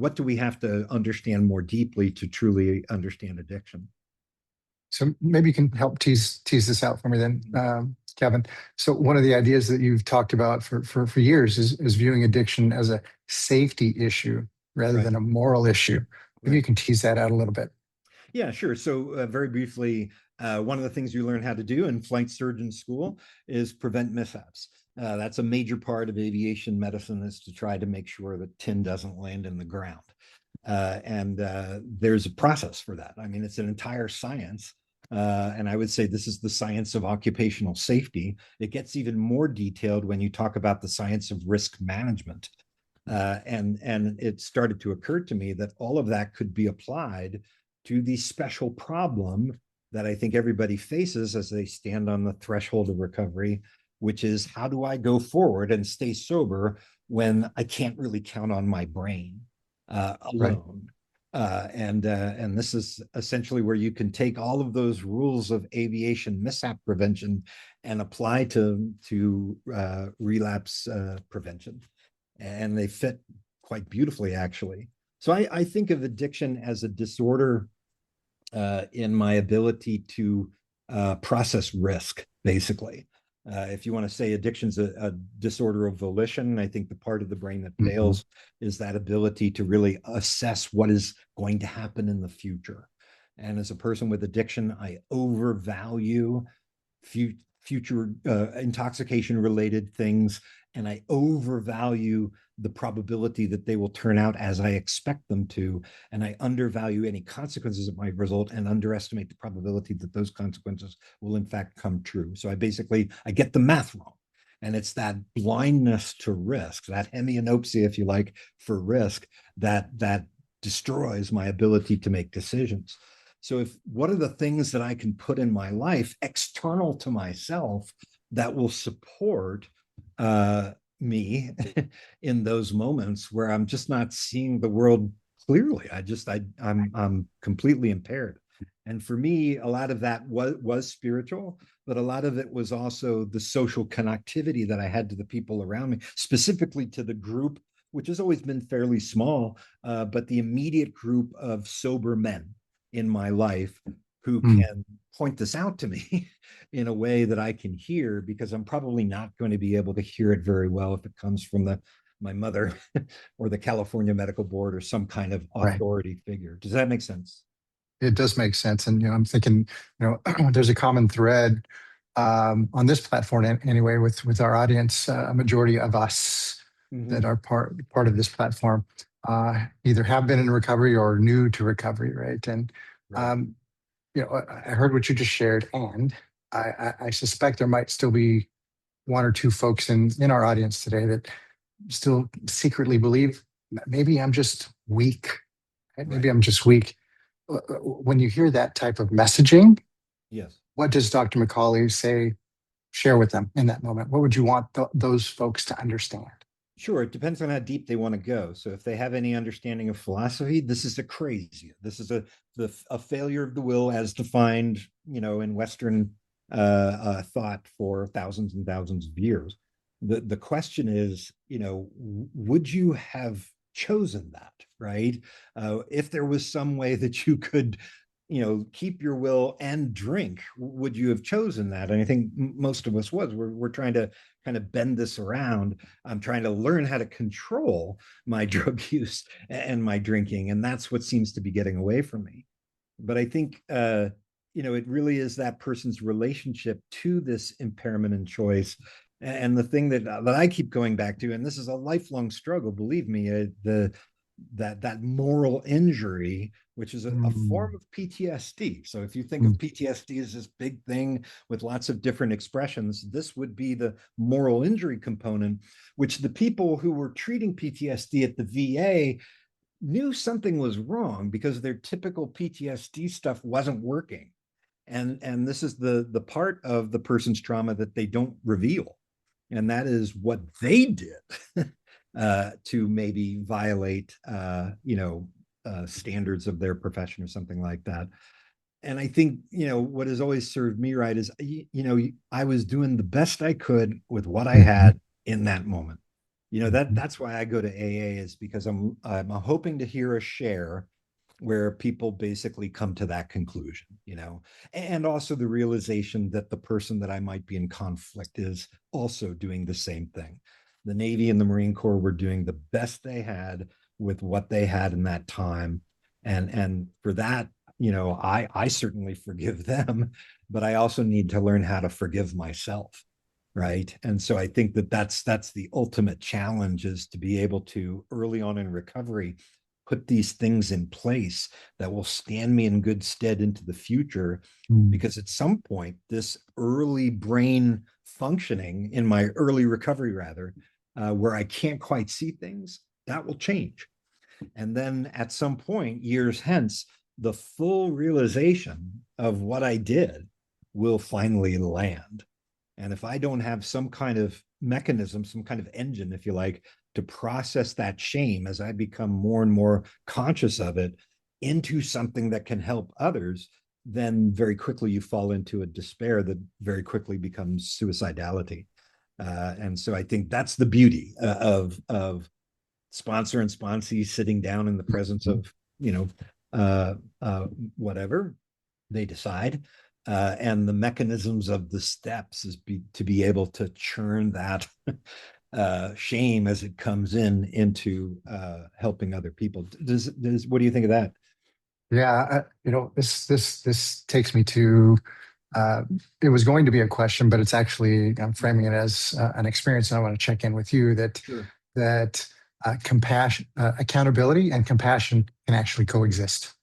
what do we have to understand more deeply to truly understand addiction? So maybe you can help tease this out for me then, Kevin. So one of the ideas that you've talked about for years is viewing addiction as a safety issue rather Right. than a moral issue. Maybe you Right. can tease that out a little bit. Yeah, sure. So, very briefly, one of the things you learn how to do in flight surgeon school is prevent mishaps. That's a major part of aviation medicine, is to try to make sure that tin doesn't land in the ground. And there's a process for that. I mean, it's an entire science. And I would say this is the science of occupational safety. It gets even more detailed when you talk about the science of risk management. And it started to occur to me that all of that could be applied to the special problem that I think everybody faces as they stand on the threshold of recovery, which is, how do I go forward and stay sober when I can't really count on my brain Right. alone? And this is essentially where you can take all of those rules of aviation mishap prevention and apply to relapse prevention, and they fit quite beautifully, actually. So I think of addiction as a disorder in my ability to process risk, basically. If you want to say addiction's a disorder of volition, I think the part of the brain that Mhm. fails is that ability to really assess what is going to happen in the future. And as a person with addiction, I overvalue future intoxication related things, and I overvalue the probability that they will turn out as I expect them to, and I undervalue any consequences that might result and underestimate the probability that those consequences will in fact come true. So I get the math wrong. And it's that blindness to risk, that hemianopsia, if you like, for risk, that destroys my ability to make decisions. So if what are the things that I can put in my life external to myself that will support me in those moments where I'm just not seeing the world clearly? I'm completely impaired. And for me, a lot of that was spiritual, but a lot of it was also the social connectivity that I had to the people around me, specifically to the group, which has always been fairly small, but the immediate group of sober men in my life who Mm. can point this out to me in a way that I can hear, because I'm probably not going to be able to hear it very well if it comes from my mother or the California Medical Board or some kind of Right. authority figure. Does that make sense? It does make sense. And, I'm thinking, there's a common thread on this platform anyway, with our audience, a majority of us that Mm-hmm. are part of this platform either have been in recovery or new to recovery, right? And Right. um, I heard what you just shared, and I suspect there might still be one or two folks in our audience today that still secretly believe maybe I'm just weak. Right? Maybe Right. I'm just weak. When you hear that type of messaging, Yes. what does Dr. McCauley say? Share with them in that moment. What would you want those folks to understand? Sure, it depends on how deep they want to go. So if they have any understanding of philosophy, this is a crazy. This is a failure of the will as defined, in Western thought for thousands and thousands of years. The question is, would you have chosen that, right? If there was some way that you could, keep your will and drink, would you have chosen that? And I think most of us was. We're trying to kind of bend this around. I'm trying to learn how to control my drug use and my drinking, and that's what seems to be getting away from me. But I think it really is that person's relationship to this impairment and choice. And the thing that I keep going back to, and this is a lifelong struggle, believe me, that moral injury, which is a Mm, form of PTSD. So if you think mm, of PTSD as this big thing with lots of different expressions, this would be the moral injury component, which the people who were treating PTSD at the VA knew something was wrong because their typical PTSD stuff wasn't working. And this is the part of the person's trauma that they don't reveal, and that is what they did to maybe violate standards of their profession or something like that. And I think what has always served me right is I was doing the best I could with what I mhm. had in that moment. Mhm. That's why I go to AA, is because I'm hoping to hear a share where people basically come to that conclusion, and also the realization that the person that I might be in conflict is also doing the same thing. The Navy and the Marine Corps were doing the best they had with what they had in that time. And for that, I certainly forgive them, but I also need to learn how to forgive myself. Right. And so I think that that's the ultimate challenge, is to be able to early on in recovery put these things in place that will stand me in good stead into the future. Mm. Because at some point, this early brain functioning in my early recovery, rather, where I can't quite see things, that will change. And then at some point, years hence, the full realization of what I did will finally land. And if I don't have some kind of mechanism, some kind of engine, if you like, to process that shame as I become more and more conscious of it into something that can help others, then very quickly you fall into a despair that very quickly becomes suicidality. And so I think that's the beauty of sponsor and sponsee sitting down in the presence Mhm. of, you know, uh, uh, whatever they decide, and the mechanisms of the steps to be able to churn that shame as it comes into helping other people. Does what do you think of that? Yeah, this takes me to. Uh, it was going to be a question, but it's actually I'm framing it as an experience, and I want to check in with you Sure. that compassion, accountability, and compassion can actually coexist.